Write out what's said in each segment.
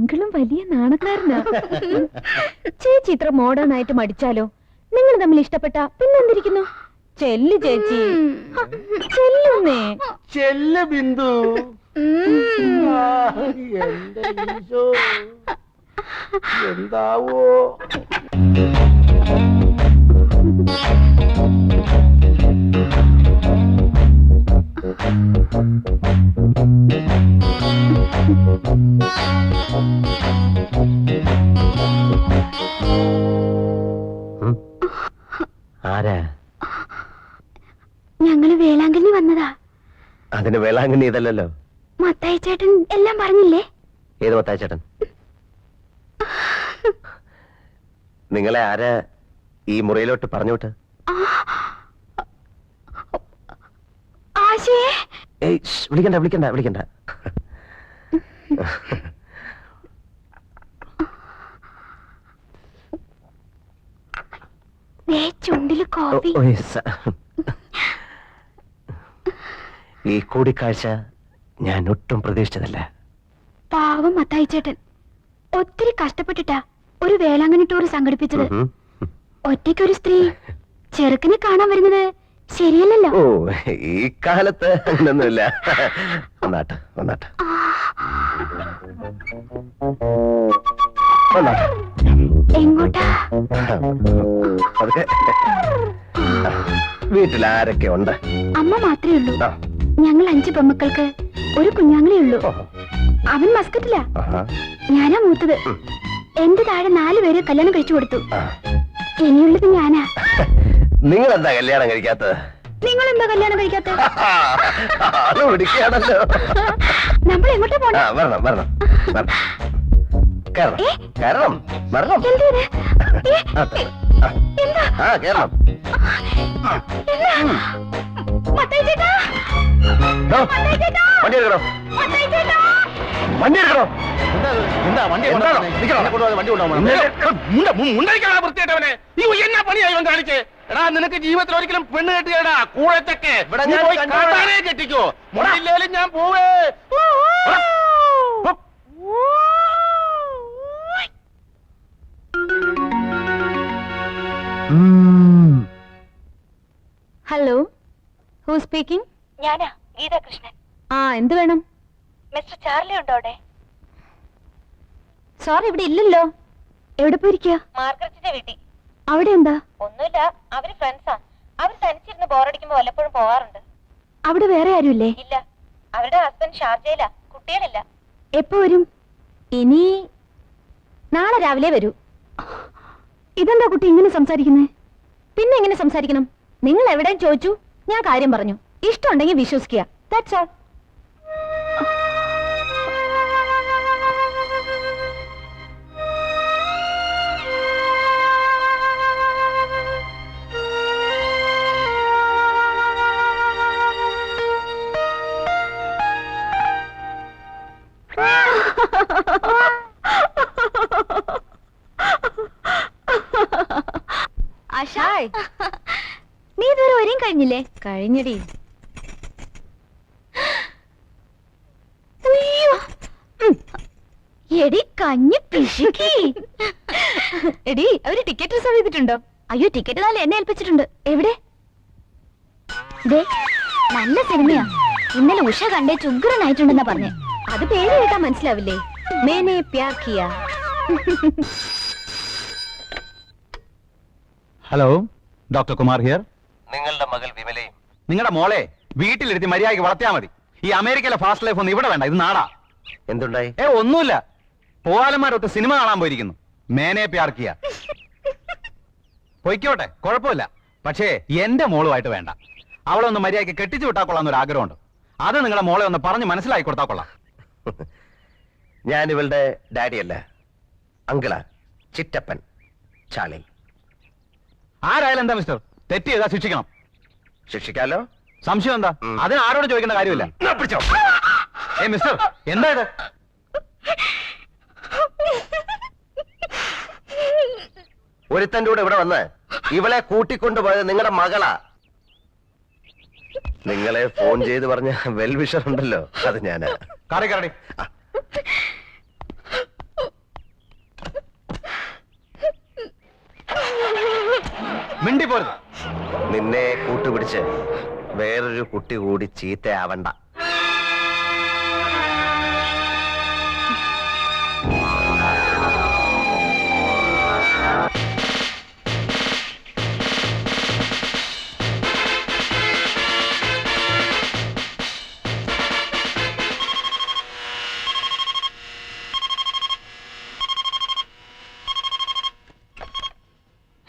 അങ്കിളും വലിയ നാണക്കാരനാ. ചേച്ചി ഇത്ര മോഡേൺ ആയിട്ട് മടിച്ചാലോ? നിങ്ങൾ തമ്മിൽ ഇഷ്ടപ്പെട്ട പിന്നെന്തിരിക്കുന്നു? ചെല്ലു ചേച്ചി, ചെല്ലുന്നേ. ചെല്ല് ബിന്ദു. എന്താവോ? ആരാ? ഞങ്ങള് വേളാങ്കണ്ണി വന്നതാ. അതിന് വേളാങ്കണ്ണി ഇതല്ലല്ലോ. മത്തായി ചേട്ടൻ എല്ലാം പറഞ്ഞില്ലേ? ഏത് മത്തായി ചേട്ടൻ? നിങ്ങളെ ആരാ ഈ മുറിയിലോട്ട് പറഞ്ഞോട്ട്? വിളിക്കണ്ട വിളിക്കണ്ട വിളിക്കണ്ട. ചുണ്ടില് കോപ്പി. ഈ കൂടിക്കാഴ്ച ഞാൻ ഒട്ടും പ്രതീക്ഷിച്ചതല്ല. പാവം മത്തായി ചേട്ടൻ ഒത്തിരി കഷ്ടപ്പെട്ടിട്ടാ ഒരു വേളാങ്കണ്ണി ടൂർ സംഘടിപ്പിച്ചത്. ഒറ്റയ്ക്കൊരു സ്ത്രീ ചെറുക്കനെ കാണാൻ വരുന്നത് ശരിയല്ലല്ലോ. ഓ, ഈ കാലത്ത് അങ്ങനൊന്നുമില്ല. വന്നാട്ടെ വന്നാട്ടെ വന്നാട്ടെ. എങ്ങോട്ടാ? അതൊക്കെ വീട്ടിൽ ആരൊക്കെ ഉണ്ട്? അമ്മ മാത്രമേ ഉള്ളൂ. ഞങ്ങൾ 5 പെമ്മക്കൾക്ക് ഒരു കുഞ്ഞാങ്ങളേ ഉള്ളൂ. അവൻ മസ്കറ്റില്ല. ഞാനാ മൂത്തത്. എന്റെ താഴെ 4 പേര് കല്യാണം കഴിച്ചു കൊടുത്തു. ഇനിയുള്ളത് ഞാനാ. നിങ്ങൾ എന്താ കല്യാണം കഴിക്കാത്തത്? നിങ്ങൾ എന്താ കല്യാണം കഴിക്കാത്തത്? പിടിക്കുകയാണല്ലോ. നമ്മൾ എങ്ങോട്ടാ പോണേ? വരണം വരണം വരണം. കേറണം കേറണം വരണം. ആ കേറണം. വണ്ടി എടുക്കണോ? വണ്ടി എടുക്കണോ? എന്താ വണ്ടി വൃത്തിയായിട്ടവനെ എന്നാ പണിയായി ഇവൻ കാണിച്ചേ? എടാ, നിനക്ക് ജീവിതത്തിൽ ഒരിക്കലും പെണ്ണ് കെട്ടിയടാ കൂഴച്ചൊക്കെ കെട്ടിക്കോ. മുടയില്ലേലും ഞാൻ പോവേ. Hello, who speaking? ഞാനാ ഗീതാ കൃഷ്ണൻ. ആ, എന്ത് വേണം? മിസ്റ്റർ ചാർലി ഉണ്ടോ അവിടെ? സോറി, ഇവിടെ ഇല്ലല്ലോ. എവിടെ പോയിരിക്കുക? മാർഗരറ്റിന്റെ വീട്ടിൽ. അവിടെ എന്താ? ഒന്നുമില്ല, അവര് ഫ്രണ്ട്സാ. അവർ തനിച്ചിരുന്ന് ബോറടിക്കുമ്പോ വല്ലപ്പോഴും പോവാറുണ്ട്. അവിടെ വേറെ ആരുമില്ലേ? ഇല്ല, അവരുടെ ഹസ്ബൻഡ് ഷാർജയിലാ. കുട്ടികളില്ല. എപ്പോ വരും? ഇനി നാളെ രാവിലെ വരൂ. ഇതെന്താ കുട്ടി ഇങ്ങനെ സംസാരിക്കുന്നേ? പിന്നെ എങ്ങനെ സംസാരിക്കണം? നിങ്ങൾ എവിടെ ചോദിച്ചു, ഞാൻ കാര്യം പറഞ്ഞു. ഇഷ്ടമുണ്ടെങ്കിൽ വിശ്വസിക്കുക. That's all. നീ ഇതുവരെ വരെയും കഴിഞ്ഞില്ലേ? കഴിഞ്ഞടി. എടി കഞ്ഞി പിശുക്കി. എടി, അവര് ടിക്കറ്റ് റിസർവ് ചെയ്തിട്ടുണ്ടോ? അയ്യോ, ടിക്കറ്റ് നാളെ എന്നെ ഏൽപ്പിച്ചിട്ടുണ്ട്. എവിടെ? നല്ല സിനിമയാ. ഇന്നലെ ഉഷ കണ്ടേ ചുഗ്രനായിട്ടുണ്ടെന്നാ പറഞ്ഞേ. അത് പേര് കേട്ടാ മനസ്സിലാവില്ലേ? മേനെ പ്യാർ കിയാ. Hello, doctor Kumar here. നിങ്ങളുടെ മകൾ വിമലയും നിങ്ങളുടെ മോളെ വീട്ടിലിരുത്തി മര്യാദയ്ക്ക് വളർത്തിയാ മതി. ഈ അമേരിക്കയിലെ ഫാസ്റ്റ് ലൈഫ് ഒന്നും ഇവിടെ വേണ്ട. ഇത് നാടാ. എന്തുണ്ടായി? ഒന്നുമില്ല. പോവാലന്മാരൊത്ത് സിനിമ കാണാൻ പോയിരിക്കുന്നു. മേനെ പ്യാർക്കിയ. പൊയ്ക്കോട്ടെ, കുഴപ്പമില്ല. പക്ഷേ എന്റെ മോളുമായിട്ട് വേണ്ട. അവളെ ഒന്ന് മര്യാദയ്ക്ക് കെട്ടിച്ചു വിട്ടാ കൊള്ളാന്നൊരു ആഗ്രഹമുണ്ട്. അത് നിങ്ങളുടെ മോളെ ഒന്ന് പറഞ്ഞ് മനസ്സിലാക്കി കൊടുത്താൽ കൊള്ളാം. ഞാൻ ഇവളുടെ ഡാഡിയല്ല, അങ്കിളാ. ചിറ്റപ്പൻ ചാളി. ആരായാലും എന്താ മിസ്റ്റർ, തെറ്റ് ചെയ്താ ശിക്ഷിക്കണം. ശിക്ഷിക്കാലോ? സംശയം എന്താ? അതിന് ആരോട് ചോദിക്കേണ്ട കാര്യമില്ല. മിസ്റ്റർ, എന്താ ഇത്? ഒരുത്തന്റെ കൂടെ ഇവിടെ വന്ന് ഇവളെ കൂട്ടിക്കൊണ്ടുപോയത് നിങ്ങളുടെ മകളാ. നിങ്ങളെ ഫോൺ ചെയ്ത് പറഞ്ഞ വെൽവിഷർ ഉണ്ടല്ലോ, അത് ഞാനാ. കറി കറടി. മിണ്ടി പോരുത്. നിന്നെ കൂട്ടുപിടിച്ച് വേറൊരു കുട്ടി കൂടി ചീത്തയാവണ്ട.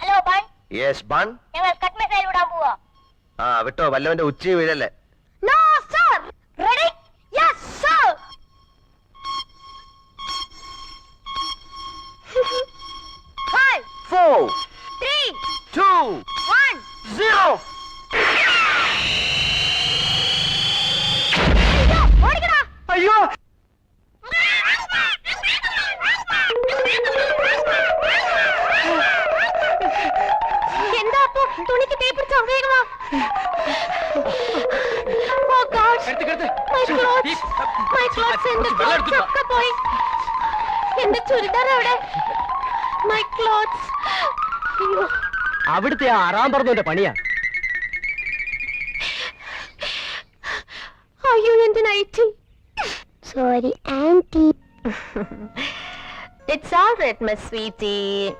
Hello bun, yes bun. ഞങ്ങൾ കട്ട് മിസൈൽ വിടാൻ പോവാ. ആ വിട്ടോ, വല്ലവന്റെ ഉച്ചി വീഴല്ലേ. No sir. Ready? Yes sir. 5 4 3 2 1 0. ഓടിക്കടാ. അയ്യോ, എന്താ അപ്പോ തുണിക്ക് തീ പിടിച്ചോ? വേഗം വാ. Oh God. My clothes. My clothes. എന്റെ clothes ഒക്കെ പോയി. എന്റെ ചുരിദാർ എവിടെ? My clothes. അയ്യോ. അവിടുത്തെ ആറാം പറഞ്ഞവന്റെ പണിയാ. അയ്യോ, എന്റെ nightie. Sorry aunty. It's all right, my sweetie.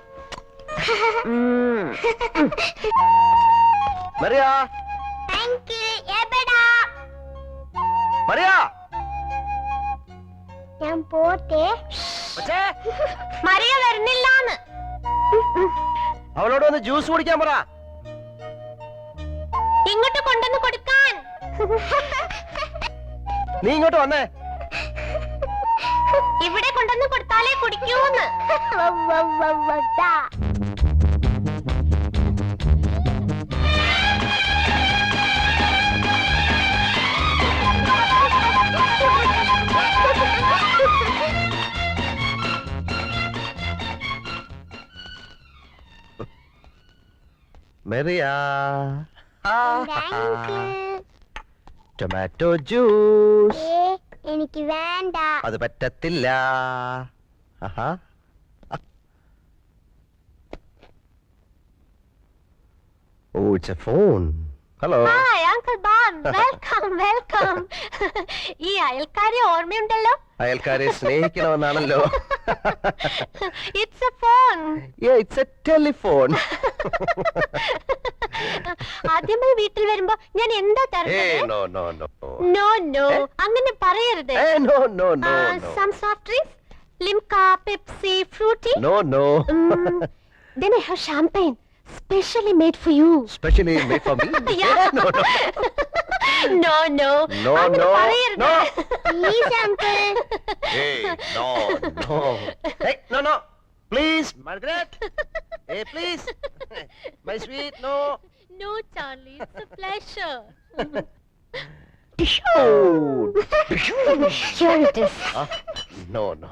Mariya, uncle എബടാ? മറിയ. ഞാൻ പോട്ടെ. പക്ഷേ മറിയ വരുന്നില്ലാന്ന്. അവളോട് ഒന്ന് ജ്യൂസ് കുടിക്കാൻ പറ. ഇങ്ങോട്ട് കൊണ്ടുവന്ന് കൊടുക്കാൻ. നീ ഇങ്ങോട്ട് വന്നേ. ഇവിടെ കൊണ്ടുവന്ന് കൊടുത്താലേ കുടിക്കൂന്ന്. Mariya, tomato juice. എനിക്ക് വേണ്ട. അത് പറ്റത്തില്ല. ആഹാ. ഓ, it's a phone. Hello. Hi uncle ബാൻ. Welcome welcome. ഈ അയൽക്കാരെ ഓർമ്മയുണ്ടല്ലോ? അയൽക്കാരെ സ്നേഹിക്കണമെന്നാണല്ലോ. It's a phone. It's a telephone. ആദ്യമായി വീട്ടിൽ വരുമ്പോ ഞാൻ എന്താ ഏ തരുന്നത്? No no no no no, അങ്ങനെ പറയരുത്. ഏ no no no some soft drinks, Limca, Pepsi, Frooti. No no. Then I have champagne, specially made for you. Specially made for me. Yeah. No no No no. no അങ്ങനെ no പറയരുത്. no. Please uncle. Hey no no. Hey no no. Please Margaret. Hey please. My sweet no. No Charlie, it's a pleasure. Oh. Here it is. No no.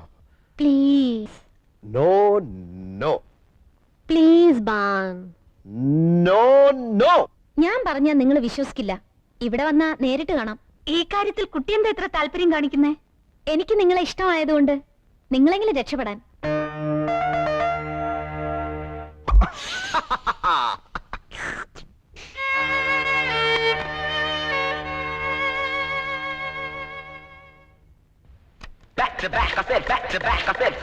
Please. No no. Please ban. No no. ഞാൻ പറഞ്ഞാ നിങ്ങൾ വിശ്വസിക്കില്ല. ഇവിടെ വന്നാ നേരിട്ട് കാണാം. ഈ കാര്യത്തിൽ കുട്ടി എന്താ ഇത്ര താല്പര്യം കാണിക്കുന്നേ? എനിക്ക് നിങ്ങളെ ഇഷ്ടമായതുകൊണ്ട് നിങ്ങളെങ്കിലും രക്ഷപ്പെടാൻ. Back to back, I said back to back, I said.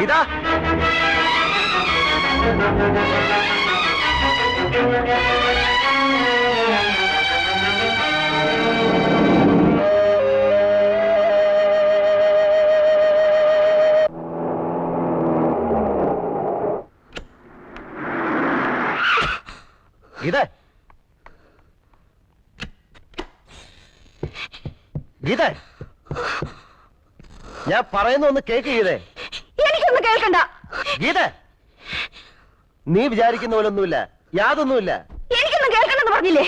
ഇതാ ഗീത, ഞാൻ പറയുന്ന ഒന്ന് കേക്ക് ഗീതേ. എനിക്കൊന്നും കേൾക്കണ്ട. ഗീത, നീ വിചാരിക്കുന്ന പോലൊന്നുമില്ല, യാതൊന്നുമില്ല. എനിക്കൊന്നും കേൾക്കണ്ടെന്ന് പറഞ്ഞില്ലേ?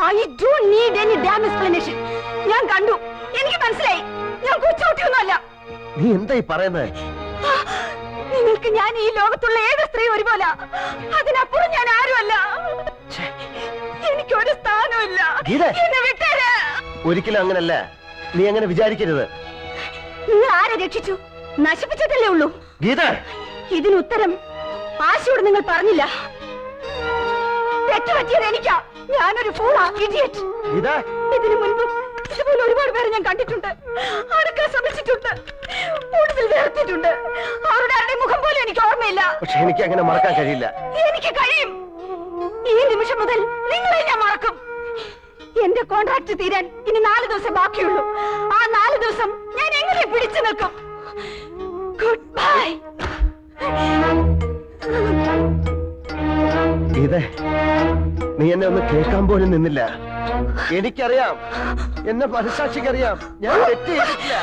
I don't need any dam explanation. ഞാൻ കണ്ടു, എനിക്ക് മനസ്സിലായി. ഞാൻ കൊച്ചുകുട്ടിയൊന്നുമല്ല. നീ എന്തായി പറയുന്നത്? നിങ്ങൾക്ക് ഞാൻ ഈ ലോകത്തുള്ള ഏത് സ്ത്രീ ഒരുപോലെ, അതിനപ്പുറം ഞാൻ ആരുമല്ല. എനിക്കൊരു സ്ഥാനമില്ല. ഗീത, എന്നെ വിട്ടേര്. ഒരിക്കലും അങ്ങനല്ല. നീ അങ്ങനെ വിചാരിക്കരുത്. നിങ്ങൾ ആരെ രക്ഷിച്ചു? നശിപ്പിച്ചിട്ടല്ലേ ഉള്ളൂ. ഗീത, ഇതിന് ഉത്തരം ആശയോട് നിങ്ങൾ പറഞ്ഞില്ല. തെറ്റുപറ്റിയത് എനിക്കാ. ഞാനൊരു ഫൂളാ, ഇഡിയറ്റ്. ഗീത, ഇതിനു മുൻപ് ഇതുപോലെ ഒരുപാട് പേരെ ഞാൻ കണ്ടിട്ടുണ്ട്. അടുക്കാൻ ശ്രമിച്ചിട്ടുണ്ട്, കൂടുതൽ വേർത്തിട്ടുണ്ട്. അവരുടെ ആരുടെ മുഖം പോലും എനിക്ക് ഓർമ്മയില്ല. പക്ഷെ എനിക്ക് അങ്ങനെ മറക്കാൻ കഴിയില്ല. എനിക്ക് കഴിയും. ഈ നിമിഷം മുതൽ നിങ്ങളെ ഞാൻ മറക്കും. എന്റെ കോൺട്രാക്ട് തീരാൻ ഇനി 4 ദിവസം ബാക്കിയുള്ളൂ. ആ 4 ദിവസം ഞാൻ എങ്ങനെ പിടിച്ചു നിൽക്കും? Good bye. ഗീത, നീ എന്നെ ഒന്ന് കേൾക്കാൻ പോലും നിന്നില്ല. എനിക്കറിയാം, എന്നെ മനസാക്ഷിക്കറിയാം, ഞാൻ തെറ്റ് ചെയ്തിട്ടില്ല.